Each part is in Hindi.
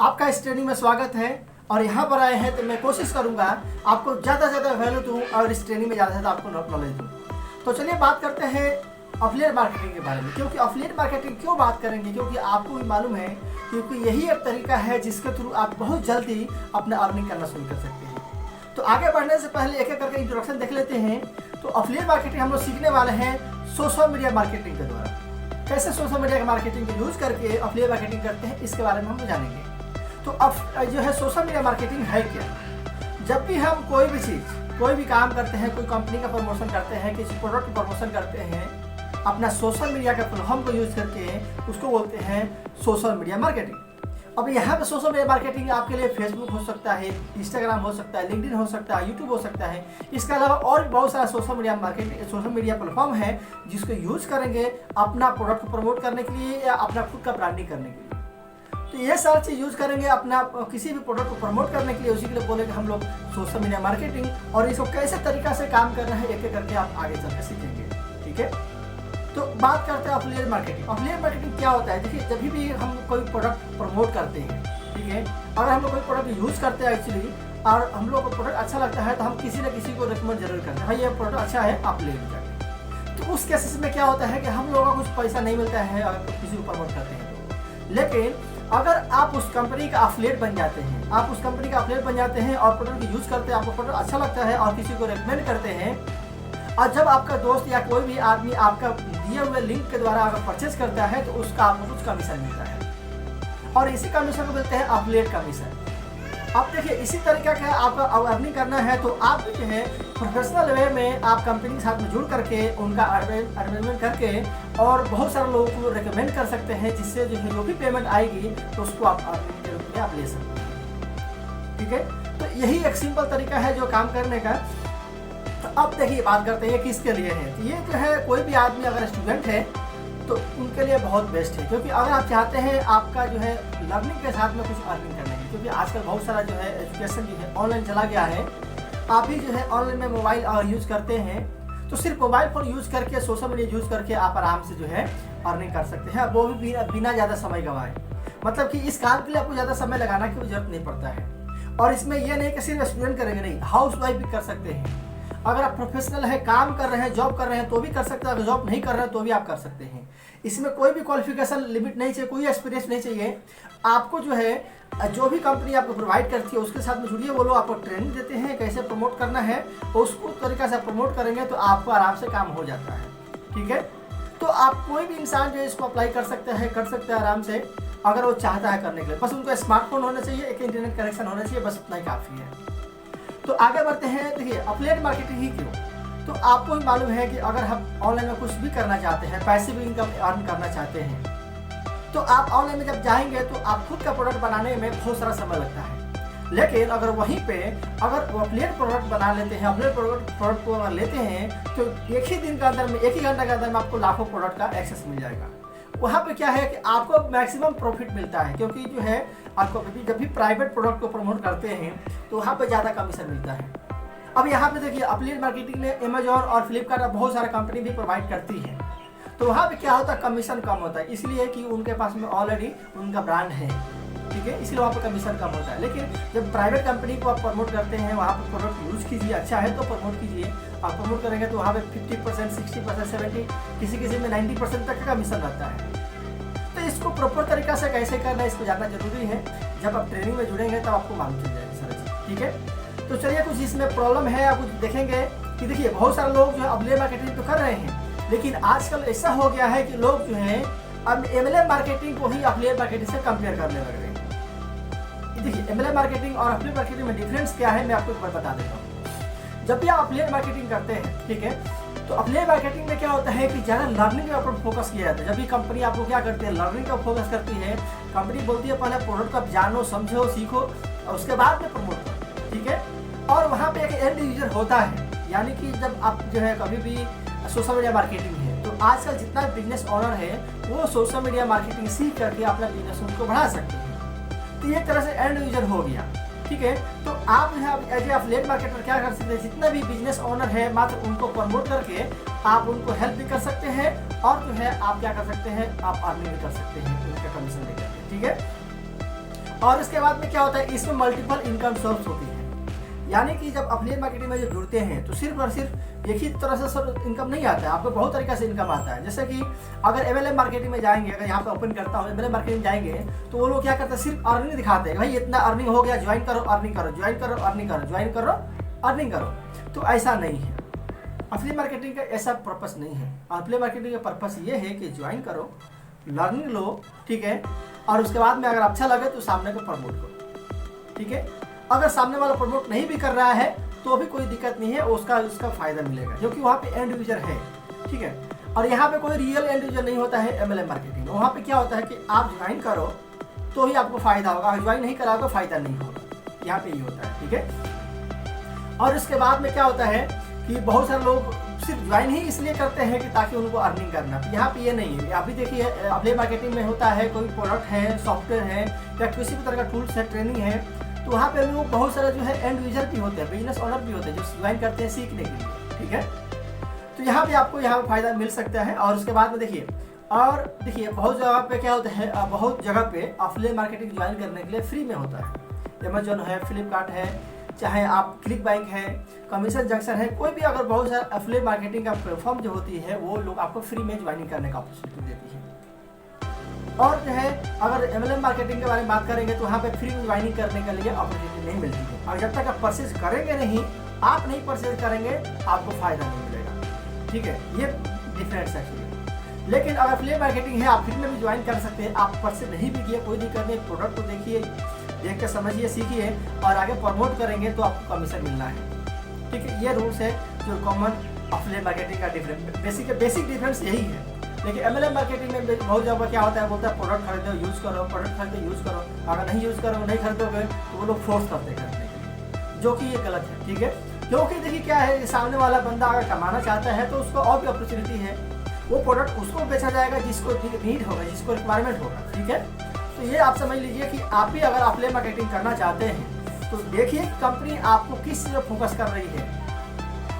आपका इस ट्रेनिंग में स्वागत है। और यहाँ पर आए हैं तो मैं कोशिश करूँगा आपको ज़्यादा से ज़्यादा वैल्यू दूँ और इस ट्रेनिंग में ज़्यादा से ज़्यादा आपको नॉलेज दूँ। तो चलिए बात करते हैं अफिलिएट मार्केटिंग के बारे में। क्योंकि अफिलिएट मार्केटिंग क्यों बात करेंगे, क्योंकि आपको भी मालूम है क्योंकि यही एक तरीका है जिसके थ्रू आप बहुत जल्दी अपना अर्निंग करना शुरू कर सकते हैं। तो आगे बढ़ने से पहले एक एक करके इंट्रोडक्शन देख लेते हैं। तो अफिलिएट मार्केटिंग हम लोग सीखने वाले हैं सोशल मीडिया मार्केटिंग के द्वारा। कैसे सोशल मीडिया मार्केटिंग को यूज करके अफिलिएट मार्केटिंग करते हैं इसके बारे में हम जानेंगे। तो अब जो है सोशल मीडिया मार्केटिंग है क्या। जब भी हम कोई भी चीज़ कोई भी काम करते हैं, कोई कंपनी का प्रमोशन करते हैं, किसी प्रोडक्ट का प्रमोशन करते हैं, अपना सोशल मीडिया का प्लेटफॉर्म को यूज करके उसको बोलते हैं सोशल मीडिया मार्केटिंग। अब यहाँ पे सोशल मीडिया मार्केटिंग आपके लिए फेसबुक हो सकता है, इंस्टाग्राम हो सकता है, लिंक्डइन हो सकता है, यूट्यूब हो सकता है। इसके अलावा और भी बहुत सारा सोशल मीडिया प्लेटफॉर्म है जिसको यूज करेंगे अपना प्रोडक्ट को प्रमोट करने के लिए या अपना खुद का ब्रांडिंग करने के लिए। तो ये सारी चीज़ यूज करेंगे अपना किसी भी प्रोडक्ट को प्रमोट करने के लिए। उसी के लिए बोलेंगे हम लोग सोशल मीडिया मार्केटिंग। और इसको कैसे तरीका से काम करना है एक एक करके आप आगे चल के सीखेंगे। ठीक है, तो बात करते हैं अफिलिएट मार्केटिंग। अफिलिएट मार्केटिंग क्या होता है? देखिए, जब भी हम कोई प्रोडक्ट प्रमोट करते हैं, ठीक है, अगर हम लोग कोई प्रोडक्ट यूज करते हैं एक्चुअली और हम लोग को प्रोडक्ट अच्छा लगता है तो हम किसी न किसी को रिकमेंड जरूर करते हैं, भाई ये प्रोडक्ट अच्छा है आप ले लीजिए। तो उस केसेस में क्या होता है कि हम लोगों को कुछ पैसा नहीं मिलता है अगर किसी को प्रमोट करते हैं तो। लेकिन अगर आप उस कंपनी का अफिलिएट बन जाते हैं, आप उस कंपनी का अफिलिएट बन जाते हैं और प्रोडक्ट यूज करते हैं, आपको प्रोडक्ट अच्छा लगता है और किसी को रिकमेंड करते हैं, और जब आपका दोस्त या कोई भी आदमी आपका दिए हुए लिंक के द्वारा अगर परचेज करता है तो उसका आपको कुछ कमीशन मिलता है और इसी कमीशन को बोलते हैं अफिलिएट कमीशन। अब देखिए, इसी तरीके का आपका अर्निंग करना है तो आप जो है प्रोफेशनल वे में आप कंपनी के साथ में जुड़ करके उनका एडवर्टाइजमेंट करके और बहुत सारे लोगों को रिकमेंड कर सकते हैं, जिससे जो है जो भी पेमेंट आएगी तो उसको आप अर्निंग के रूप में आप ले सकते हैं। ठीक है, तो यही एक सिंपल तरीका है जो काम करने का। तो अब देखिए बात करते हैं ये किसके लिए है। तो ये जो है कोई भी आदमी अगर स्टूडेंट है तो उनके लिए बहुत बेस्ट है। क्योंकि अगर आप चाहते हैं आपका जो है लर्निंग के साथ में कुछ अर्निंग करने की, क्योंकि आजकल बहुत सारा जो है एजुकेशन जो है ऑनलाइन चला गया है। आप भी जो है ऑनलाइन में मोबाइल यूज करते हैं तो सिर्फ मोबाइल फोन यूज करके सोशल मीडिया यूज करके आप आराम से जो है अर्निंग कर सकते हैं, वो भी बिना ज़्यादा समय गंवाए। मतलब कि इस काम के लिए आपको ज़्यादा समय लगाना की जरूरत नहीं पड़ता है। और इसमें यह नहीं कि सिर्फ स्टूडेंट करेंगे, नहीं, हाउस वाइफ भी कर सकते हैं। अगर आप प्रोफेशनल है, काम कर रहे हैं, जॉब कर रहे हैं तो भी कर सकते हैं, अगर जॉब नहीं कर रहे हैं तो भी आप कर सकते हैं। इसमें कोई भी क्वालिफिकेशन लिमिट नहीं चाहिए, कोई एक्सपीरियंस नहीं चाहिए। आपको जो है जो भी कंपनी आपको प्रोवाइड करती है उसके साथ में जुड़िए, वो लोग आपको ट्रेनिंग देते हैं कैसे प्रमोट करना है, उसको तरीका से प्रमोट करेंगे तो आपको आराम से काम हो जाता है। ठीक है, तो आप कोई भी इंसान जो है इसको अप्लाई कर सकता है आराम से, अगर वो चाहता है करने के लिए। बस उनको स्मार्टफोन होना चाहिए, एक इंटरनेट कनेक्शन होना चाहिए, बस उतना ही काफ़ी है। तो आगे बढ़ते हैं। देखिए, अफिलिएट मार्केटिंग ही क्यों, तो आपको भी मालूम है कि अगर हम ऑनलाइन में कुछ भी करना चाहते हैं, पैसिव इनकम अर्न करना चाहते हैं, तो आप ऑनलाइन में जब जाएंगे तो आप खुद का प्रोडक्ट बनाने में बहुत सारा समय लगता है। लेकिन अगर वहीं पे अगर वो अफिलिएट प्रोडक्ट बना लेते हैं, अफिलिएट प्रोडक्ट को अगर लेते हैं तो एक ही दिन के अंदर में, एक ही घंटे के अंदर में आपको लाखों प्रोडक्ट का एक्सेस मिल जाएगा। वहाँ पे क्या है कि आपको मैक्सिमम प्रॉफिट मिलता है, क्योंकि जो है आपको जब भी प्राइवेट प्रोडक्ट को प्रमोट करते हैं तो वहाँ पे ज़्यादा कमीशन मिलता है। अब यहाँ पे देखिए, अफिलिएट मार्केटिंग में अमेजॉन और फ्लिपकार्ट बहुत सारा कंपनी भी प्रोवाइड करती है। तो वहाँ पे क्या होता है, कमीशन कम होता है, इसलिए कि उनके पास में ऑलरेडी उनका ब्रांड है। ठीक है, इसलिए वहाँ पे कमीशन कम होता है। लेकिन जब प्राइवेट कंपनी को आप प्रमोट करते हैं, वहाँ पे प्रोडक्ट यूज कीजिए, अच्छा है तो प्रमोट कीजिए। आप प्रमोट करेंगे तो वहाँ पे 50%, 60%, 70%, किसी में 90% तक का कमीशन रहता है। तो इसको प्रॉपर तरीका से कैसे करना है इसको जानना जरूरी है। जब आप ट्रेनिंग में जुड़ेंगे तब आपको मालूम चल जाएगी सारा चीज़। ठीक है, तो चलिए कुछ इसमें प्रॉब्लम है, आप कुछ देखेंगे कि देखिए बहुत सारे लोग जो है अफिलिएट मार्केटिंग तो कर रहे हैं, लेकिन आजकल ऐसा हो गया है कि लोग जो है अब MLM मार्केटिंग को ही अफिलिएट मार्केटिंग से कंपेयर करने लग रहे हैं। देखिए, MLM मार्केटिंग और अफिलिएट मार्केटिंग में डिफरेंस क्या है मैं आपको एक बार बता देता हूँ। जब भी आप अफिलिएट मार्केटिंग करते हैं, ठीक है, तो अफिलिएट मार्केटिंग में क्या होता है कि ज़्यादा लर्निंग के ऊपर फोकस किया जाता है। जब भी कंपनी आपको क्या करती है, लर्निंग का फोकस करती है। कंपनी बोलती है पहले प्रोडक्ट को आप जानो, समझो, सीखो और उसके बाद में प्रमोट करो। ठीक है, और वहाँ पे एक एंड यूजर होता है, यानी कि जब आप जो है कभी भी सोशल मीडिया मार्केटिंग है तो आजकल जितना बिजनेस ओनर है वो सोशल मीडिया मार्केटिंग सीख करके अपना बिजनेस उनको बढ़ा सकते हैं। तो एक तरह से एंड यूजर हो गया। ठीक है, तो आप जो है एज ए अफिलिएट मार्केटर क्या कर सकते हैं, जितना भी बिजनेस ओनर है मात्र उनको प्रमोट करके आप उनको हेल्प भी कर सकते हैं और जो है आप क्या कर सकते हैं, आप अर्निंग भी कर सकते हैं उनका कमीशन लेकर। ठीक है, और इसके बाद में क्या होता है, इसमें मल्टीपल इनकम सोर्स होती है। यानी कि जब एफिलिएट मार्केटिंग में जब जुड़ते हैं तो सिर्फ और सिर्फ एक ही तरह से सब इनकम नहीं आता है, आपको बहुत तरीका से इनकम आता है। जैसे कि अगर MLM मार्केटिंग में जाएंगे, अगर यहाँ पे ओपन करता हूँ MLM मार्केटिंग जाएंगे तो वो लोग क्या करते हैं, सिर्फ अर्निंग दिखाते हैं, भाई इतना अर्निंग हो गया, ज्वाइन करो अर्निंग करो, ज्वाइन करो अर्निंग करो, ज्वाइन करो अर्निंग करो। तो ऐसा नहीं है, एफिलिएट मार्केटिंग का ऐसा पर्पस नहीं है। एफिलिएट मार्केटिंग का पर्पस ये है कि ज्वाइन करो, लर्निंग लो, ठीक है, और उसके बाद में अगर अच्छा लगे तो सामने को प्रमोट करो, ठीक है। अगर सामने वाला प्रमोट नहीं भी कर रहा है तो भी कोई दिक्कत नहीं है, उसका फायदा मिलेगा, क्योंकि वहाँ पे एंड यूजर है, ठीक है। और यहाँ पे कोई रियल एंड यूजर नहीं होता है MLM मार्केटिंग में। वहाँ पे क्या होता है कि आप ज्वाइन करो तो ही आपको फायदा होगा, ज्वाइन नहीं कराओगे फायदा नहीं होगा, यहाँ पे ये होता है, ठीक है। और इसके बाद में क्या होता है कि बहुत सारे लोग सिर्फ ज्वाइन ही इसलिए करते हैं कि ताकि उनको अर्निंग करना, यहाँ पे ये नहीं है। अभी देखिए एफिलिएट मार्केटिंग में होता है, कोई प्रोडक्ट है, सॉफ्टवेयर है या किसी भी तरह का टूल्स है, ट्रेनिंग है, तो वहाँ पे लोग बहुत सारे जो है एंड यूजर भी होते हैं, बिजनेस ओनर भी होते हैं जो ज्वाइन करते हैं सीखने के लिए, ठीक है। तो यहाँ पे आपको यहाँ पे फायदा मिल सकता है। और उसके बाद में देखिए बहुत जगह पे क्या होता है, बहुत जगह पे एफिलिएट मार्केटिंग ज्वाइन करने के लिए फ्री में होता है। अमेजोन है, फ्लिपकार्ट है, चाहे आप क्लिक बैंक है, कमीशन जंक्शन है, कोई भी अगर बहुत सारा एफिलिएट मार्केटिंग का प्लेटफॉर्म जो होती है वो लोग आपको फ्री में ज्वाइनिंग करने का अपॉर्चुनिटी देती है। और जो है अगर MLM मार्केटिंग के बारे में बात करेंगे तो वहाँ पे फ्री में ज्वाइनिंग करने के लिए अपॉर्चुनिटी नहीं मिलती है। और जब तक आप परचेज करेंगे नहीं, आप नहीं परचेज करेंगे, आपको फायदा नहीं मिलेगा, ठीक है। ये डिफरेंस है। लेकिन अगर एफिलिएट मार्केटिंग है, आप फ्री में भी ज्वाइन कर सकते हैं, आप परचेज नहीं भी किए कोई दिक्कत नहीं, प्रोडक्ट को देखिए, देख के समझिए, सीखिए और आगे प्रमोट करेंगे तो आपको कमीशन मिलना है, ठीक है। ये रूल्स है जो कॉमन एफिलिएट मार्केटिंग का डिफरेंस, बेसिक डिफरेंस यही है। लेकिन MLM मार्केटिंग में बहुत जगह क्या होता है, बोलता है प्रोडक्ट खरीदो यूज़ करो, प्रोडक्ट खरीदो यूज़ करो, अगर नहीं यूज़ करो, नहीं खरीदोगे तो वो लोग फोर्स करते खरीदने के लिए, जो कि ये गलत है, ठीक है। क्योंकि देखिए क्या है, सामने वाला बंदा अगर कमाना चाहता है तो उसको और भी अपॉर्चुनिटी है, वो प्रोडक्ट उसको बेचा जाएगा जिसको नीड होगा, जिसको रिक्वायरमेंट होगा, ठीक है। तो ये आप समझ लीजिए कि आप भी अगर एफिलिएट मार्केटिंग करना चाहते हैं तो देखिए कंपनी आपको किस चीज़ पर फोकस कर रही है।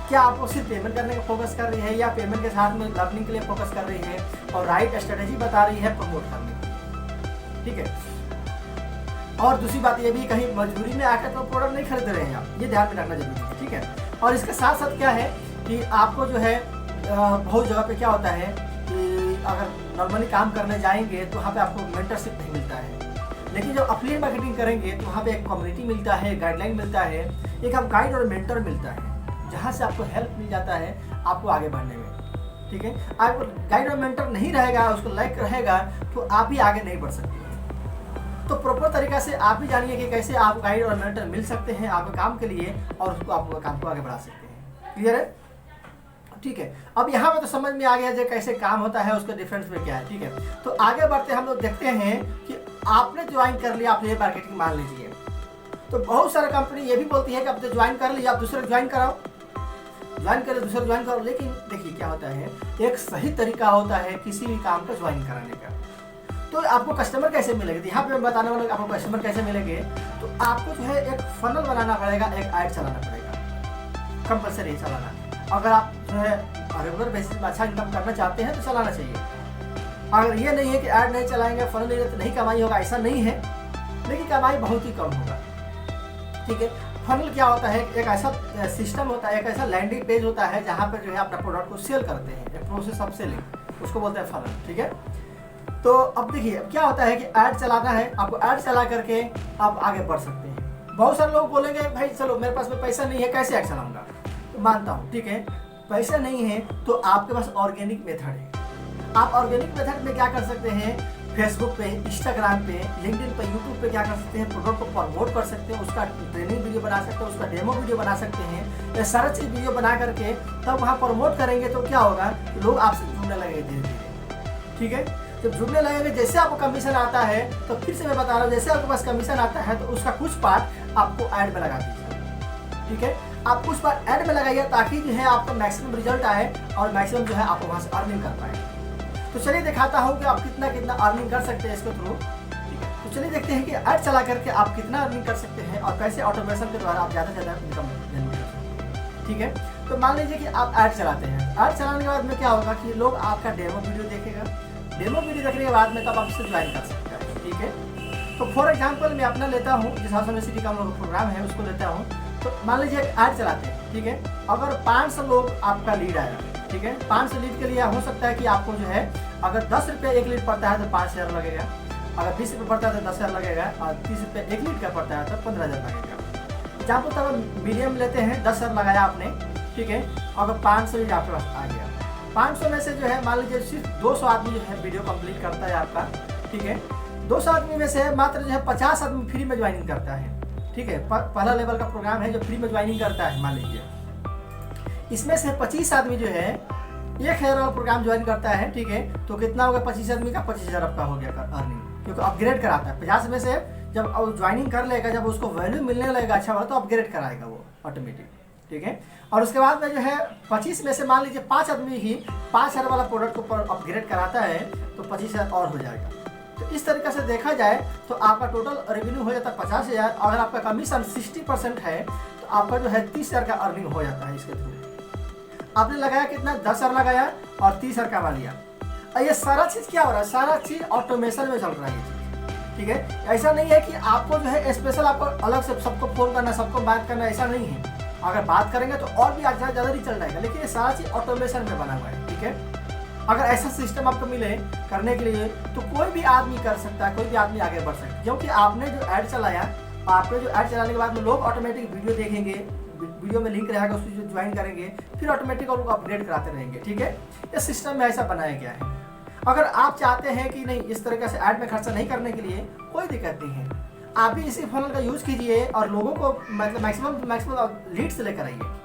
क्या आपको सिर्फ पेमेंट करने का फोकस कर रही है या पेमेंट के साथ में लर्निंग के लिए फोकस कर रही है, और राइट स्ट्रेटेजी बता रही है प्रमोट करने की, ठीक है। और दूसरी बात ये भी, कहीं मजबूरी में आकर तो प्रोडक्ट नहीं खरीद रहे हैं आप, ये ध्यान में रखना जरूरी है, ठीक है। और इसके साथ साथ क्या है कि आपको जो है बहुत जगह पे क्या होता है कि अगर नॉर्मली काम करने जाएंगे तो वहाँ पे आपको मेंटरशिप नहीं मिलता है, लेकिन जब एफिलिएट मार्केटिंग करेंगे तो वहाँ पे एक कम्युनिटी मिलता है, गाइडलाइन मिलता है, एक आप गाइड और मेंटर मिलता है, जहाँ से आपको हेल्प मिल जाता है आपको आगे बढ़ने में, ठीक है। आपको गाइड और मेंटर नहीं रहेगा, उसको लाइक रहेगा तो आप भी आगे नहीं बढ़ सकते। तो प्रॉपर तरीका से आप भी जानिए कि कैसे आप गाइड और मेंटर मिल सकते हैं आपके काम के लिए, और उसको आपको काम को आगे बढ़ा सकते हैं। क्लियर है, ठीक है। अब यहाँ पे तो समझ में आ गया जो कैसे काम होता है, उसका डिफरेंस में क्या है, ठीक है। तो आगे बढ़ते हम लोग देखते हैं कि आपने ज्वाइन कर लिया एफिलिएट मार्केटिंग, मान लीजिए, तो बहुत सारे कंपनी ये भी बोलती है कि आप तो ज्वाइन कर लिया, आप दूसरे ज्वाइन कराओ, ज्वाइन करो, दूसरा ज्वाइन करो। लेकिन देखिए क्या होता है, एक सही तरीका होता है किसी भी काम को ज्वाइन कराने का। तो आपको कस्टमर कैसे मिलेंगे, यहाँ पे मैं बताने वाला आपको कस्टमर कैसे मिलेंगे। तो आपको जो है एक फनल बनाना पड़ेगा, एक ऐड चलाना पड़ेगा, कंपलसरी चलाना। अगर आप जो है रेगुलर बेसिस में अच्छा इनकम करना चाहते हैं तो चलाना चाहिए। अगर ये नहीं है कि ऐड नहीं चलाएंगे, फनल नहीं तो नहीं कमाई होगा, ऐसा नहीं है, लेकिन कमाई बहुत ही कम होगा, ठीक है। फनल क्या होता है, एक ऐसा सिस्टम होता है, एक ऐसा लैंडिंग पेज होता है जहाँ पर जो है अपना प्रोडक्ट को सेल करते हैं, एक प्रोसेस ऑफ सेलिंग, उसको बोलते हैं फनल, ठीक है। तो अब देखिए क्या होता है कि ऐड चलाना है, आपको ऐड चला करके आप आगे बढ़ सकते हैं। बहुत सारे लोग बोलेंगे भाई चलो मेरे पास में पैसा नहीं है, कैसे ऐड चलाऊंगा, तो मानता हूँ, ठीक है। पैसा नहीं है तो आपके पास ऑर्गेनिक मेथड है। आप ऑर्गेनिक मेथड में क्या कर सकते हैं, फेसबुक पे, इंस्टाग्राम पे, लिंक्डइन पे, यूट्यूब पे क्या कर सकते हैं, प्रोडक्ट को प्रमोट कर सकते हैं, उसका ट्रेनिंग वीडियो बना सकते हैं, उसका डेमो वीडियो बना सकते हैं, ये सारा चीज़ वीडियो बना करके तब वहाँ प्रमोट करेंगे तो क्या होगा, लोग आपसे जुड़ने लगेंगे धीरे धीरे, ठीक है। जब जुड़ने लगेंगे, जैसे आपको कमीशन आता है, तो फिर से मैं बता रहा हूँ, जैसे आपके पास कमीशन आता है तो उसका कुछ पार्ट आपको ऐड में लगा दीजिए, ठीक है। आप कुछ पार्ट ऐड में लगाइए ताकि जो है आपका मैक्सिमम रिजल्ट आए और मैक्सिमम जो है आप वहाँ से अर्निंग कर पाए। तो चलिए दिखाता हूँ कि आप कितना कितना अर्निंग कर सकते हैं इसके थ्रू, ठीक है। तो चलिए देखते हैं कि ऐड चला करके आप कितना अर्निंग कर सकते हैं और कैसे ऑटोमेशन के द्वारा आप ज़्यादा से ज़्यादा इनकम जनरेट कर सकते हैं, ठीक है। तो मान लीजिए कि आप ऐड चलाते हैं, ऐड चलाने के बाद में क्या होगा कि लोग आपका डेमो वीडियो देखेगा, डेमो वीडियो देखने के बाद में तब आप इससे ज्वाइन कर सकते हैं, ठीक है। तो फॉर एग्जांपल मैं अपना लेता हूँ, जिस हाउस यूनिवर्सिटी का प्रोग्राम है उसको लेता हूँ। तो मान लीजिए ऐड चलाते हैं, ठीक है। अगर 500 लोग आपका लीड आएगा, ठीक है, 500 लीड के लिए हो सकता है कि आपको जो है अगर 10 रुपये एक लीड पड़ता है तो 5,000 लगेगा, अगर 20 रुपये पड़ता है तो 10,000 लगेगा, और 30 रुपये एक लीड का पड़ता है तो 15,000 लगेगा। एग्जाम्पल तो अगर मीडियम लेते हैं, 10,000 लगाया आपने, ठीक है, अगर 500 लीड आपके पास आ गया, 500 में से जो है मान लीजिए सिर्फ 200 आदमी जो है वीडियो कंप्लीट करता है आपका, ठीक है। 200 आदमी में से मात्र जो है 50 आदमी फ्री में ज्वाइनिंग करता है, ठीक है। पहला लेवल का प्रोग्राम है जो फ्री में ज्वाइनिंग करता है, मान लीजिए इसमें से 25 आदमी जो है 1,000 वाला प्रोग्राम ज्वाइन करता है, ठीक है। तो कितना होगा 25 आदमी का 25,000 आपका हो गया अर्निंग, क्योंकि अपग्रेड कराता है। 50 में से जब ज्वाइनिंग कर लेगा, जब उसको वैल्यू मिलने लगेगा अच्छा वाला, तो अपग्रेड कराएगा वो ऑटोमेटिक, ठीक है। और उसके बाद में जो है 25 में से मान लीजिए 5 आदमी ही 5,000 वाला प्रोडक्ट को अपग्रेड कराता है, तो 25,000 और हो जाएगा। तो इस तरीके से देखा जाए तो आपका टोटल रेवेन्यू हो जाता है 50,000। अगर आपका कमीशन 60% है तो आपका जो है 30,000 का अर्निंग हो जाता है इसके थ्रू। आपने लगाया कितना, 10,000 लगाया और 30,000 कमा लिया। और ये सारा चीज़ क्या हो रहा है, सारा चीज़ ऑटोमेशन में चल रहा है ये चीज़, ठीक है। ऐसा नहीं है कि आपको जो है स्पेशल आपको अलग से सबको फोन करना, सबको बात करना, ऐसा नहीं है। अगर बात करेंगे तो और भी ज़्यादा ही चल जाएगा, लेकिन ये सारा चीज़ ऑटोमेशन में बना हुआ है, ठीक है। अगर ऐसा सिस्टम आपको मिले करने के लिए तो कोई भी आदमी कर सकता है, कोई भी आदमी आगे बढ़ सकता है। क्योंकि आपने जो ऐड चलाया, आपने जो ऐड चलाने के बाद में लोग ऑटोमेटिक वीडियो देखेंगे, वीडियो में लिंक रहेगा, उसको जो ज्वाइन करेंगे, फिर ऑटोमेटिक उनको अपग्रेड कराते रहेंगे, ठीक है। इस सिस्टम में ऐसा बनाया गया है। अगर आप चाहते हैं कि नहीं इस तरीके से ऐड में खर्चा नहीं करने के लिए, कोई दिक्कत नहीं है, आप भी इसी फनल का यूज़ कीजिए और लोगों को मतलब मैक्सिमम लीड्स लेकर आइए।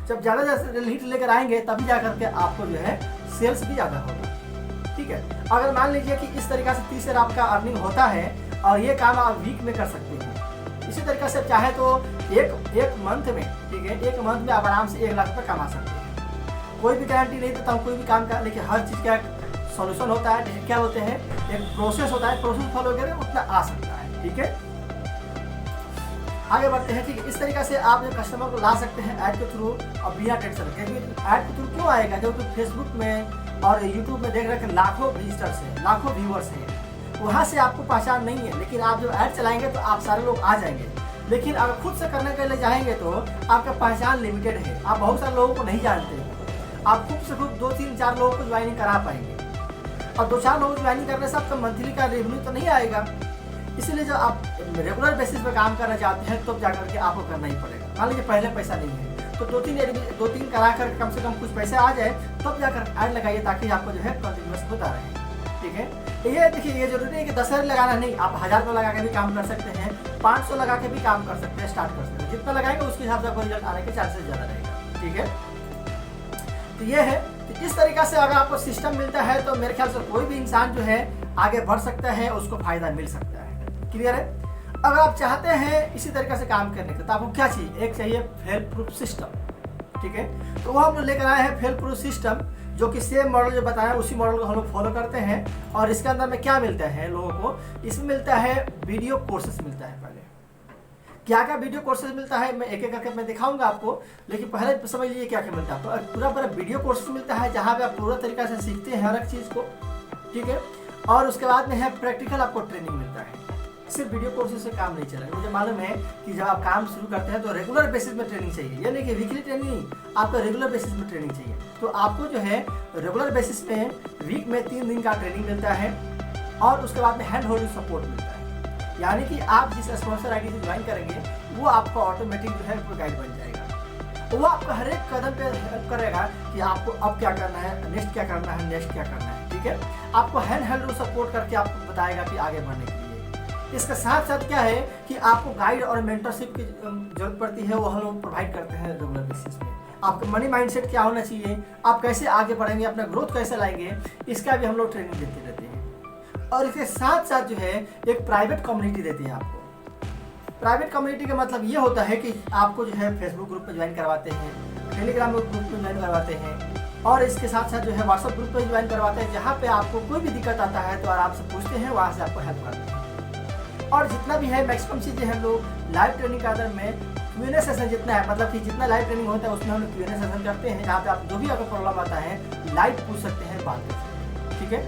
जब ज़्यादा लीड लेकर आएंगे तभी जा करके आपको जो है सेल्स भी ज़्यादा होगा, ठीक है। अगर मान लीजिए कि इस तरीके से 30,000 आपका अर्निंग होता है और ये काम आप वीक में कर सकते हैं। इसी तरीके से चाहे तो एक मंथ में, ठीक है, एक मंथ में आप आराम से 1 लाख रुपये कमा सकते हैं। कोई भी गारंटी नहीं देता हूँ कोई भी काम का, लेकिन हर चीज़ का एक सोल्यूशन होता है, जैसे क्या होते हैं, एक प्रोसेस होता है, प्रोसेस फॉलो करें उतना आ सकता है, ठीक है। आगे बढ़ते हैं, ठीक है। इस तरीके से आप जो कस्टमर को ला सकते हैं ऐड के थ्रू और बिना टेंशन के। ऐड के थ्रू क्यों आएगा, क्योंकि फेसबुक में और यूट्यूब में देख रहे हैं लाखों विजिटर्स हैं, लाखों व्यूअर्स हैं, वहाँ से आपको पहचान नहीं है। लेकिन आप जब ऐड चलाएंगे तो आप सारे लोग आ जाएंगे। लेकिन अगर खुद से करने के लिए जाएंगे तो आपका पहचान लिमिटेड है, आप बहुत सारे लोगों को नहीं जानते हैं। आप खुद से खुद 2, 3, 4 लोगों को ज्वाइनिंग करा पाएंगे, और 2-4 लोगों को ज्वाइनिंग करने से आपका मंथली का रेवेन्यू तो नहीं आएगा। इसीलिए जब आप रेगुलर बेसिस पे काम करना चाहते हैं तब जाकर के आपको करना ही पड़ेगा। मान लीजिए पहले पैसा नहीं है तो 2-3 करा कर कम से कम कुछ पैसे आ जाए तब जाकर ऐड लगाइए, ताकि आपको जो है कंटिन्यूस होता रहे, ठीक है। ये देखिए, ये जरूरी है कि 10,000 लगाना नहीं, आप 1,000 रुपये लगा के भी काम कर सकते हैं, 500 लगा के भी काम कर सकते हैं, स्टार्ट कर सकते हैं। जितना लगाएंगे उसके हिसाब से आपको रिजल्ट आने के चांसेस ज़्यादा रहेगा, ठीक है। तो ये है कि इस तरीका से अगर आपको सिस्टम मिलता है तो मेरे ख्याल से कोई भी इंसान जो है आगे बढ़ सकता है, उसको फायदा मिल सकता है। क्लियर है। अगर आप चाहते हैं इसी तरीके से काम करने का तो आपको क्या चाहिए, एक चाहिए फेल प्रूफ सिस्टम, ठीक है। तो वो हम लोग लेकर आए हैं फेल प्रूफ सिस्टम, जो कि सेम मॉडल जो बताया उसी मॉडल को हम लोग फॉलो करते हैं। और इसके अंदर में क्या मिलता है लोगों को, इसमें मिलता है वीडियो कोर्सेस मिलता है। पहले क्या क्या वीडियो कोर्सेज मिलता है मैं एक एक करके मैं दिखाऊंगा आपको, लेकिन पहले समझ लीजिए क्या क्या मिलता है। तो पूरा वीडियो कोर्सेज मिलता है जहाँ पे आप पूरा तरीका से सीखते हैं हर एक चीज़ को, ठीक है। और उसके बाद में है प्रैक्टिकल आपको ट्रेनिंग मिलता है। सिर्फ वीडियो कोर्सेज से काम नहीं चलेगा। मुझे मालूम है कि जब आप काम शुरू करते हैं तो रेगुलर बेसिस में ट्रेनिंग चाहिए, यानी कि वीकली ट्रेनिंग नहीं, आपको रेगुलर बेसिस में ट्रेनिंग चाहिए। तो आपको जो है रेगुलर बेसिस में वीक में 3 दिन का ट्रेनिंग मिलता है और उसके बाद में हैंड होल्डिंग सपोर्ट मिलता है, यानी कि आप जिस स्पॉन्सर आईडी से ज्वाइन करेंगे वो आपका ऑटोमेटिक जो है गाइड बन जाएगा। वो आपको हर एक कदम पे हेल्प करेगा कि आपको अब क्या करना है, नेक्स्ट क्या करना है, नेक्स्ट क्या करना है, ठीक है। आपको हैंड होल्डिंग सपोर्ट करके आपको बताएगा कि आगे बढ़ने के लिए। इसके साथ साथ क्या है कि आपको गाइड और मेंटरशिप की जरूरत पड़ती है, वो हम लोग प्रोवाइड करते हैं रेगुलर बेसिस में। आपका मनी माइंडसेट क्या होना चाहिए, आप कैसे आगे बढ़ेंगे, अपना ग्रोथ कैसे लाएंगे, इसका भी हम लोग ट्रेनिंग देते रहते हैं। और इसके साथ साथ जो है एक प्राइवेट कम्युनिटी देते हैं आपको। प्राइवेट कम्युनिटी का मतलब ये होता है कि आपको जो है फेसबुक ग्रुप में ज्वाइन करवाते हैं, टेलीग्राम ग्रुप में ज्वाइन करवाते हैं, और इसके साथ साथ जो है व्हाट्सएप ग्रुप में ज्वाइन करवाते हैं, जहाँ पे आपको कोई भी दिक्कत आता है तो आराम से पूछते हैं, वहाँ से आपको हेल्प करते हैं। और जितना भी है मैक्सिमम चीज़ें हम लोग लाइव ट्रेनिंग के अंदर में Q&A सेशन जितना है, मतलब कि जितना लाइव ट्रेनिंग होता है उसमें हम लोग Q&A सेशन करते हैं, जहाँ पे आप जो भी अगर प्रॉब्लम आता है लाइव पूछ सकते हैं, बात कर सकते हैं, ठीक है।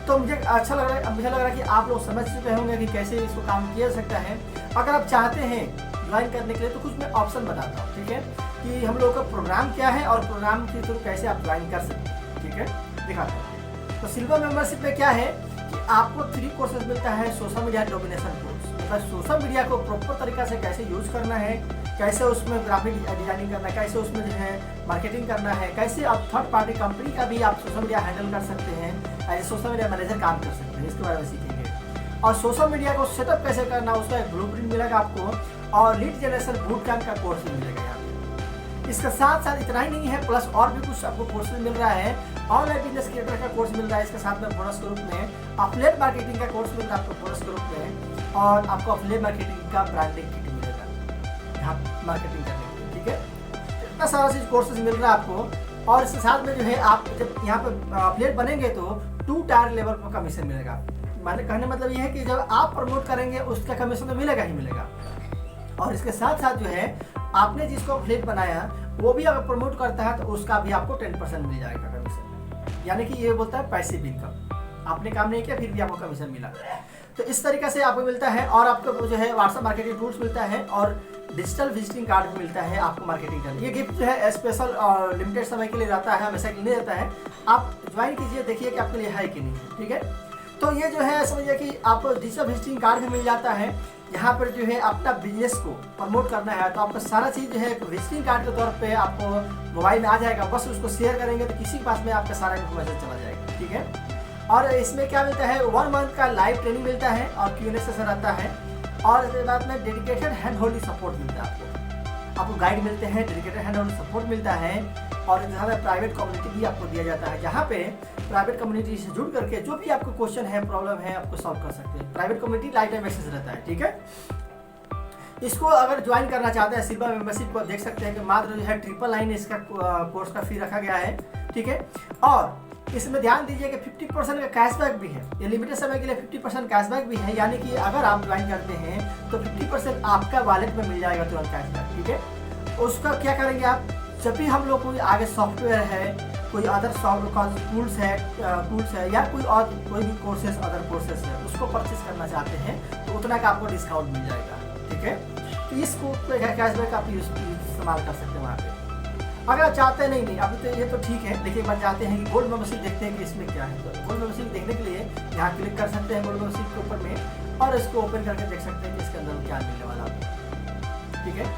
तो मुझे अच्छा लग रहा है, मुझे लग रहा है कि आप लोग समझ चुके होंगे कि कैसे इसको काम किया जा सकता है। अगर आप चाहते हैं ज्वाइन करने के लिए तो कुछ मैं ऑप्शन बताता हूँ, ठीक है, कि हम लोग का प्रोग्राम क्या है और प्रोग्राम के थ्रू कैसे आप ज्वाइन कर सकते हैं, ठीक है, दिखाता हूँ। तो सिल्वर मेंबरशिप में क्या है कि आपको 3 कोर्सेज मिलता है। सोशल मीडिया डोमिनेशन कोर्स, मतलब सोशल मीडिया को प्रॉपर तरीका से कैसे यूज करना है, कैसे उसमें ग्राफिक डिजाइनिंग करना है, कैसे उसमें जो है मार्केटिंग करना है, कैसे आप थर्ड पार्टी कंपनी का भी आप सोशल मीडिया हैंडल कर सकते हैं, एज सोशल मीडिया मैनेजर काम कर सकते हैं, इसके बारे में सीखेंगे। और सोशल मीडिया को सेटअप कैसे करना, उसका एक ब्लूप्रिंट मिलेगा आपको, और लीड जनरेशन बूट कैंप का कोर्स भी मिलेगा यहाँ पे। इसके साथ साथ इतना ही नहीं है, प्लस और भी कुछ आपको कोर्स मिल रहा है। ऑनलाइन बिजनेस क्रिएटर का कोर्स मिल रहा है, इसके साथ में बोनस के रूप में अफिलिएट मार्केटिंग का कोर्स मिल रहा है आपको बोनस के रूप में, और आपको अफिलिएट मार्केटिंग का ब्रांडिंग किट मिलेगा यहाँ मार्केटिंग करने के लिए, ठीक है। इतना सारा चीज कोर्सेज मिल रहा है आपको। और इसके साथ में जो है आप जब यहाँ पे अफिलिएट बनेंगे तो 2 टायर लेवल पर कमीशन मिलेगा। माने कहने मतलब ये है कि जब आप प्रमोट करेंगे उसका कमीशन तो मिलेगा ही मिलेगा। और इसके साथ साथ जो है आपने जिसको अफिलिएट बनाया वो भी अगर प्रमोट करता है तो उसका भी आपको 10% मिल जाएगा कमीशन। यानी कि ये बोलता है पैसिव इनकम, आपने काम नहीं किया फिर भी आपको कमीशन मिला। तो इस तरीके से आपको मिलता है। और आपको जो है व्हाट्सएप मार्केटिंग टूल्स मिलता है और डिजिटल विजिटिंग कार्ड भी मिलता है आपको मार्केटिंग करने। ये गिफ्ट जो है स्पेशल और लिमिटेड समय के लिए रहता है, हमेशा के लिए नहीं रहता है। आप ज्वाइन कीजिए, देखिए कि आपके लिए है कि नहीं, ठीक है। तो ये जो है समझिए कि आपको डिजिटल विजिटिंग कार्ड भी मिल जाता है। यहाँ पर जो है अपना बिजनेस को प्रमोट करना है तो आपका सारा चीज़ जो है विजिटिंग कार्ड के तौर पे आपको मोबाइल में आ जाएगा। बस उसको शेयर करेंगे तो किसी के पास में आपका सारा इन्फॉर्मेशन चला जाएगा, ठीक है। और इसमें क्या मिलता है, 1 मंथ का लाइव ट्रेनिंग मिलता है और Q&A सेशन रहता है। और इसके बाद में डेडिकेटेड हैंड होल्डिंग सपोर्ट मिलता है आपको गाइड मिलते हैं, डेडिकेटेड हैंड होल्डिंग सपोर्ट मिलता है। और जहाँ पे प्राइवेट कम्युनिटी भी आपको दिया जाता है, जहाँ पे प्राइवेट कम्युनिटी से जुड़ करके जो भी आपको क्वेश्चन है, प्रॉब्लम है, आपको सॉल्व कर सकते हैं। Private community life time access रहता है, ठीक है। इसको अगर ज्वाइन करना चाहते हैं सिल्वर मेंबरशिप को देख सकते हैं कि मात्र जो है 999 इसका कोर्स का फी रखा गया है, ठीक है। और इसमें ध्यान दीजिए कि 50% का कैशबैक भी है। ये लिमिटेड समय के लिए 50% कैशबैक भी है, यानी कि अगर आप ज्वाइन करते हैं तो 50% आपका वॉलेट में मिल जाएगा तुरंत कैशबैक, ठीक है। उसका क्या करेंगे आप, जब भी हम लोग कोई आगे सॉफ्टवेयर है, कोई अदर टूल्स है या कोई भी कोर्सेस अदर कोर्सेस है उसको परचेस करना चाहते हैं तो उतना का आपको डिस्काउंट मिल जाएगा, ठीक है। तो इस कोड पे कैशबैक आप इस्तेमाल कर सकते हैं वहाँ पे। अगर आप चाहते हैं नहीं अभी तो ये तो ठीक है, लेकिन बात चाहते हैं कि गोल्ड मेंबरशिप देखते हैं कि इसमें क्या है, तो गोल्ड मेंबरशिप देखने के लिए यहाँ क्लिक कर सकते हैं गोल्ड मेंबरशिप के ऊपर में और इसको ओपन करके देख सकते हैं कि इसके अंदर क्या मिलने वाला है, ठीक है।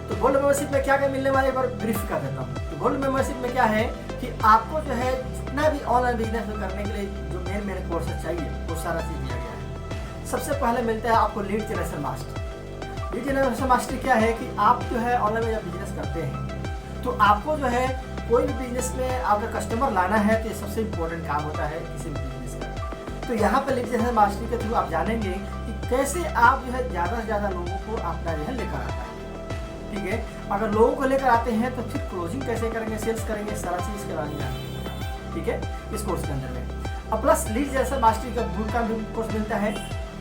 तो गोल्ड मेंबरशिप में क्या क्या मिलने वाला है एक बार ब्रीफ कर देता हूँ। तो गोल्ड मेंबरशिप में क्या है कि आपको जो है जितना भी ऑनलाइन बिजनेस करने के लिए जो मेन कोर्सेज चाहिए वो सारा चीज़ दिया गया है। सबसे पहले मिलता है आपको lead generation master. Lead generation master क्या है कि आप जो है ऑनलाइन में जब बिजनेस करते हैं तो आपको जो है कोई भी बिजनेस में अगर कस्टमर लाना है तो ये सबसे इम्पोर्टेंट काम होता है किसी भी बिजनेस का। तो यहाँ पर लीड जनरेशन मास्टरी के थ्रू आप जानेंगे कि कैसे आप जो है ज़्यादा से ज़्यादा लोगों को अपना जो है लेकर आता है, ठीक है। अगर लोगों को लेकर आते हैं तो फिर क्लोजिंग कैसे करेंगे, सेल्स करेंगे, सारा चीज़ करानी है, ठीक है, इस कोर्स के अंदर में। और प्लस लीड जनरेशन मास्टरी का बूट का भी कोर्स मिलता है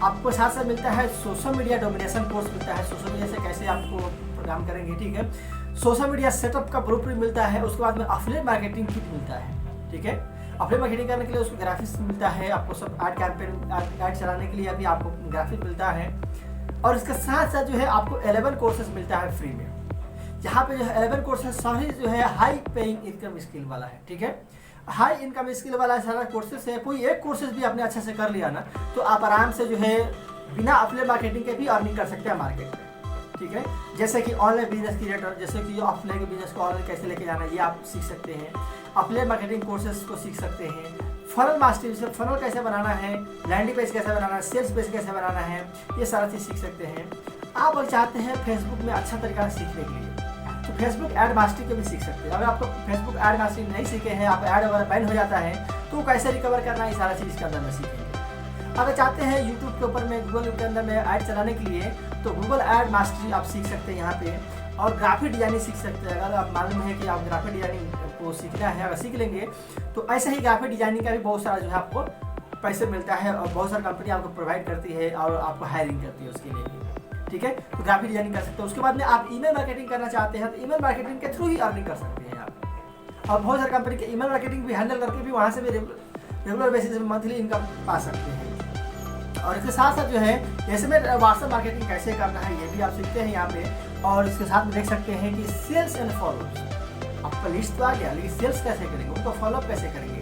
आपको, साथ साथ मिलता है सोशल मीडिया डोमिनेशन कोर्स मिलता है, सोशल मीडिया से कैसे आपको प्रोग्राम करेंगे, ठीक है। सोशल मीडिया सेटअप का ब्लूप्रिंट मिलता है, उसके बाद में अफिलिएट मार्केटिंग किट मिलता है, ठीक है। अफिलिएट मार्केटिंग करने के लिए उसको ग्राफिक्स मिलता है, आपको सब एड कैंपेन एड चलाने के लिए अभी आपको ग्राफिक मिलता है। और इसके साथ साथ जो है आपको 11 कोर्सेज मिलता है फ्री में, जहाँ पे जो है 11 कोर्सेज सभी जो है हाई पेइंग इनकम स्किल वाला है, ठीक है। हाई इनकम स्किल वाला सारा कोर्सेज है। कोई एक कोर्सेज भी आपने अच्छे से कर लिया ना तो आप आराम से जो है बिना अफिलिएट मार्केटिंग के भी अर्निंग कर सकते हैं मार्केट में, ठीक है। जैसे कि ऑनलाइन बिजनेस क्रिएटर, जैसे कि ऑफलाइन के बिजनेस को ऑनलाइन कैसे लेके जाना है ये आप सीख सकते हैं। अफिलिएट मार्केटिंग कोर्सेज को सीख सकते हैं। फनल मास्टरी से फनल कैसे बनाना है, लैंडिंग पेज कैसे बनाना है, सेल्स पेज कैसे बनाना है, ये सारा चीज़ सीख सकते हैं। आप अगर चाहते हैं फेसबुक में अच्छा तरीका से सीखने के लिए तो फेसबुक एड मास्टरी को भी सीख सकते हैं। अगर आपको फेसबुक एड मास्टरी नहीं सीखे हैं, आप ऐड वगैरह बैन हो जाता है तो कैसे रिकवर करना है, ये सारा चीज़ इसके अंदर में सीखेंगे। अगर चाहते हैं यूट्यूब के ऊपर में गूगल के अंदर में ऐड चलाने के लिए तो गूगल ऐड मास्टरी आप सीख सकते हैं यहाँ पे। और ग्राफिक डिजाइनिंग सीख सकते हैं। अगर आप मालूम है कि आप ग्राफिक डिजाइनिंग को सीखना है, अगर सीख लेंगे तो ऐसे ही ग्राफिक डिजाइनिंग का भी बहुत सारा जो है आपको पैसे मिलता है और बहुत सारी कंपनी आपको प्रोवाइड करती है और आपको हायरिंग करती है उसके लिए भी, ठीक है। तो ग्राफिक डिजाइनिंग कर सकते हैं। उसके बाद में आप ईमेल मार्केटिंग करना चाहते हैं तो ईमेल मार्केटिंग के थ्रू ही अर्निंग कर सकते हैं आप। और बहुत सारी कंपनी के ईमेल मार्केटिंग भी हैंडल करके भी वहाँ से भी रेगुलर बेसिस में मंथली इनकम पा सकते हैं। और इसके साथ साथ जो है जैसे में व्हाट्सएप मार्केटिंग कैसे करना है ये भी आप सीखते हैं यहाँ पे। और इसके साथ में देख सकते हैं कि सेल्स एंड फॉलोअर्स, आपका लिस्ट तो आ गया, लेकिन सेल्स कैसे करेंगे, उनको फॉलोअप कैसे करेंगे,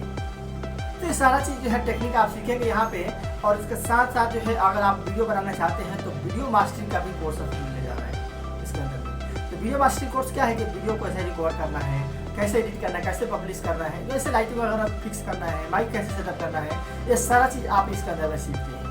तो ये सारा चीज़ जो है टेक्निक आप सीखेंगे यहाँ पे। और इसके साथ साथ जो है अगर आप वीडियो बनाना चाहते हैं तो वीडियो मास्टरिंग का भी कोर्स मिलने जा रहा है इसके अंदर में। तो वीडियो मास्टरिंग कोर्स क्या है कि वीडियो को कैसे रिकॉर्ड करना है, कैसे एडिट करना है, कैसे पब्लिश करना है, जैसे लाइटिंग वगैरह फिक्स करना है, माइक कैसे सेटअप करना है, ये सारा चीज़ आप इसके अंदर में सीखते हैं।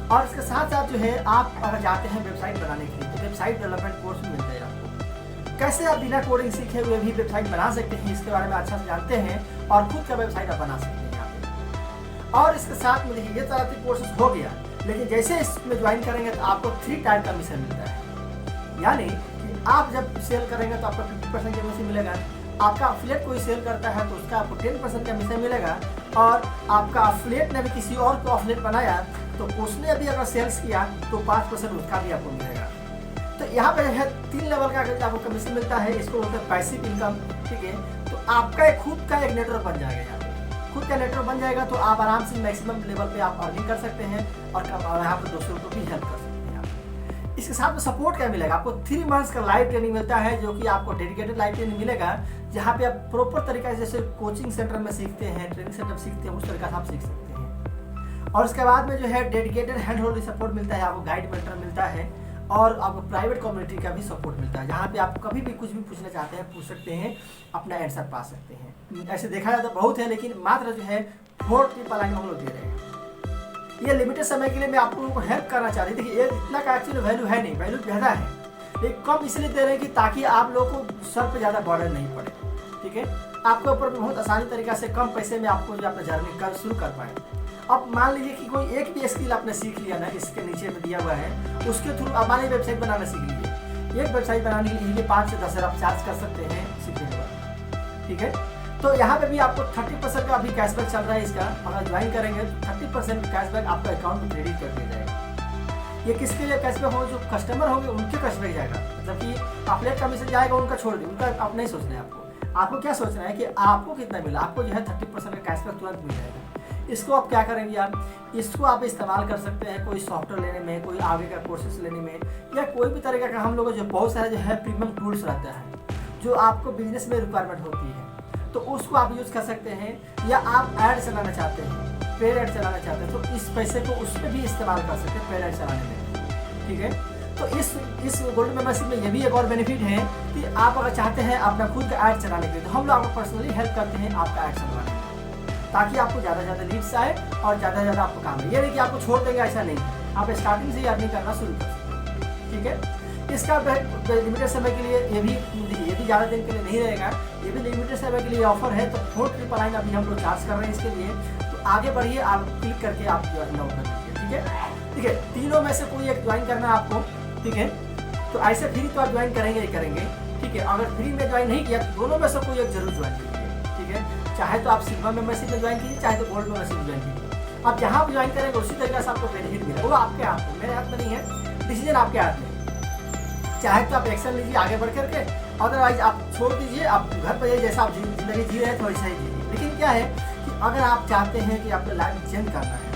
और इसके साथ साथ जो है आप अगर जाते हैं वेबसाइट बनाने के लिए तो वेबसाइट डेवलपमेंट कोर्स भी मिलता है आपको। कैसे आप बिना कोडिंग सीखे हुए भी वेबसाइट बना सकते हैं, इसके बारे में अच्छा से जानते हैं और खुद का वेबसाइट आप बना सकते हैं यहाँ पे। और इसके साथ में देखिए ये तरह के कोर्सेज हो गया, लेकिन जैसे इसमें ज्वाइन करेंगे तो आपको 3 टाइप का मिशन मिलता है। यानी कि आप जब सेल करेंगे तो आपको 50% का मिशन मिलेगा, आपका अफिलिएट कोई सेल करता है तो उसका आपको 10% का मिशन मिलेगा, और आपका अफिलिएट ने भी किसी और को अफिलिएट बनाया तो उसने अभी अगर सेल्स किया तो 5% उसका भी आपको मिलेगा। तो यहाँ पे है 3 लेवल का आपको कमीशन मिलता है, इसको बोलते हैं पैसिव इनकम, ठीक है। तो आपका एक खुद का एक नेटवर्क बन जाएगा, यहाँ पे खुद का नेटवर्क बन जाएगा तो आप आराम से मैक्सिमम लेवल पे आप अर्निंग कर सकते हैं और यहाँ पर दूसरों को भी हेल्प कर सकते हैं आप। इसके साथ में सपोर्ट क्या मिलेगा आपको, 3 मंथ्स का लाइव ट्रेनिंग मिलता है, जो कि आपको डेडिकेटेड लाइव ट्रेनिंग मिलेगा, जहाँ पे आप प्रॉपर तरीका से जैसे कोचिंग सेंटर में सीखते हैं, ट्रेनिंग सेंटर सीखते हैं, उस तरीका से आप सीख सकते हैं। और उसके बाद में जो है डेडिकेटेड हैंड होल्डिंग सपोर्ट मिलता है, आपको गाइड मेंटर मिलता है, और आपको प्राइवेट कम्युनिटी का भी सपोर्ट मिलता है, जहाँ पे आप कभी भी कुछ भी पूछना चाहते हैं पूछ सकते हैं, अपना आंसर पा सकते हैं। ऐसे देखा जाए तो बहुत है, लेकिन मात्र जो है 4 ट्रिपल आई हम लोग दे रहे हैं। ये लिमिटेड समय के लिए मैं आप लोगों को हेल्प करना चाह रही थी। ये इतना का एक्चुअली वैल्यू है नहीं, वैल्यू ज़्यादा है, लेकिन कम इसलिए दे रहे हैं कि ताकि आप लोगों को सर पे ज़्यादा बर्डन नहीं पड़े, ठीक है। आपके ऊपर बहुत आसानी तरीका से कम पैसे में आपको जो अपना जर्नी कर शुरू कर पाए। अब मान लीजिए कि कोई एक भी स्किल आपने सीख लिया ना, इसके नीचे में दिया हुआ है, उसके थ्रू आप मान वेबसाइट बनाना सीख लीजिए। एक वेबसाइट बनाने के लिए 5 से 10 हज़ार आप चार्ज कर सकते हैं सीखने के बाद, ठीक है। तो यहाँ पे भी आपको 30% का अभी कैशबैक चल रहा है इसका, अगर ज्वाइन करेंगे तो 30% कैशबैक आपका अकाउंट में क्रेडिट कर दिया जाएगा। ये किसके लिए कैशबैक होगा, जो कस्टमर होंगे उनके कैशबैक जाएगा, मतलब कि अफिलिएट कमीशन जाएगा उनका छोड़ दिए, उनका आप नहीं सोचना है आपको क्या सोचना है कि आपको कितना मिला। आपको जो है 30% का कैशबैक तुरंत मिल जाएगा। इसको आप क्या करेंगे, आप इसको आप इस्तेमाल कर सकते हैं कोई सॉफ्टवेयर लेने में, कोई आगे का कोर्सेस लेने में, या कोई भी तरीका का। हम लोग जो बहुत सारे जो है प्रीमियम टूल्स रहता है जो आपको बिजनेस में रिक्वायरमेंट होती है, तो उसको आप यूज़ कर सकते हैं। या आप ऐड चलाना चाहते हैं, पेड ऐड चलाना चाहते हैं, तो इस पैसे को उस पर भी इस्तेमाल कर सकते हैं पेड ऐड चलाने में, ठीक है। तो इस गोल्ड मेंबरशिप में ये भी एक और बेनिफिट है कि आप अगर चाहते हैं अपना खुद का ऐड चलाने के लिए, तो हम लोग आपको पर्सनली हेल्प करते हैं आपका ऐड चलवाने में, ताकि आपको ज़्यादा से ज़्यादा लीड्स आए और ज़्यादा से ज़्यादा आपको काम है। ये नहीं कि आपको छोड़ देंगे, ऐसा नहीं, आप स्टार्टिंग से ही अर्निंग करना शुरू कर सकते हैं, ठीक है। इसका लिमिटेड समय के लिए ये भी ज़्यादा दिन के लिए नहीं रहेगा, ये भी लिमिटेड समय के लिए ऑफर है। तो 4 ट्रिपल नाइन अभी हम लोग चार्ज कर रहे हैं इसके लिए, तो आगे बढ़िए, आप क्लिक करके आप लॉग कर लीजिए, ठीक है। ठीक है, तीनों में से कोई एक ज्वाइन करना है आपको, ठीक है। तो ऐसे फ्री तो आप ज्वाइन करेंगे ही करेंगे, ठीक है। अगर फ्री में ज्वाइन नहीं किया तो दोनों में से कोई एक जरूर ज्वाइन कीजिए, ठीक है। चाहे तो आप सिल्वर मेंबरशिप में ज्वाइन कीजिए, चाहे तो गोल्ड मेंबरशिप ज्वाइन कीजिए। आप जहाँ भी ज्वाइन करेंगे उसी तरीके से आपको बेनिफिट मिलेगा, वो आपके हाथ में, मेरे हाथ में नहीं है, डिसीजन आपके हाथ में। चाहे तो आप एक्शन लीजिए आगे बढ़ करके, अदरवाइज आप छोड़ दीजिए, आप घर पर जैसा आप जिंदगी जी रहे हैं तो वैसा ही जीजिए। लेकिन क्या है कि अगर आप चाहते हैं कि आपको लाइफ चेंज करना है,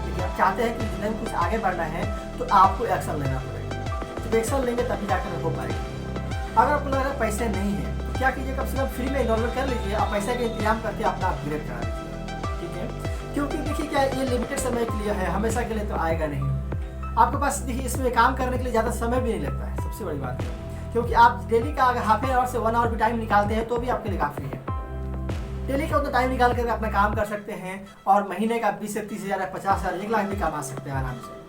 ठीक है, आप चाहते हैं कि जिंदगी में कुछ आगे बढ़ना है, तो आपको एक्शन लेना पड़ेगा। जब एक्शन लेंगे तभी जाकर हो पाएगा। अगर आपको लग रहा है पैसे नहीं है तो क्या कीजिए, कम से कम फ्री में इन्वॉल्व कर लीजिए, आप पैसे का इंतजाम करके अपना अपग्रेड करा लीजिए, ठीक है। क्योंकि देखिए क्या ये लिमिटेड समय के लिए है, हमेशा के लिए तो आएगा नहीं। आपके पास देखिए इसमें काम करने के लिए ज़्यादा समय भी नहीं लगता है, सबसे बड़ी बात है। क्योंकि आप डेली का अगर हाफ एन आवर से 1 आवर भी टाइम निकालते हैं तो भी आपके लिए काफ़ी है। डेली का उतना टाइम निकाल करके अपना काम कर सकते हैं और महीने का 20 से 30 हज़ार, 50 हज़ार, 1 लाख भी कमा सकते हैं आराम से,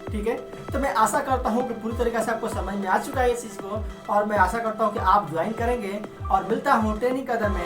ठीक है। तो मैं आशा करता हूँ कि पूरी तरीके से आपको समझ में आ चुका है इस चीज़ को, और मैं आशा करता हूँ कि आप ज्वाइन करेंगे। और मिलता हूँ ट्रेनिंग कदर में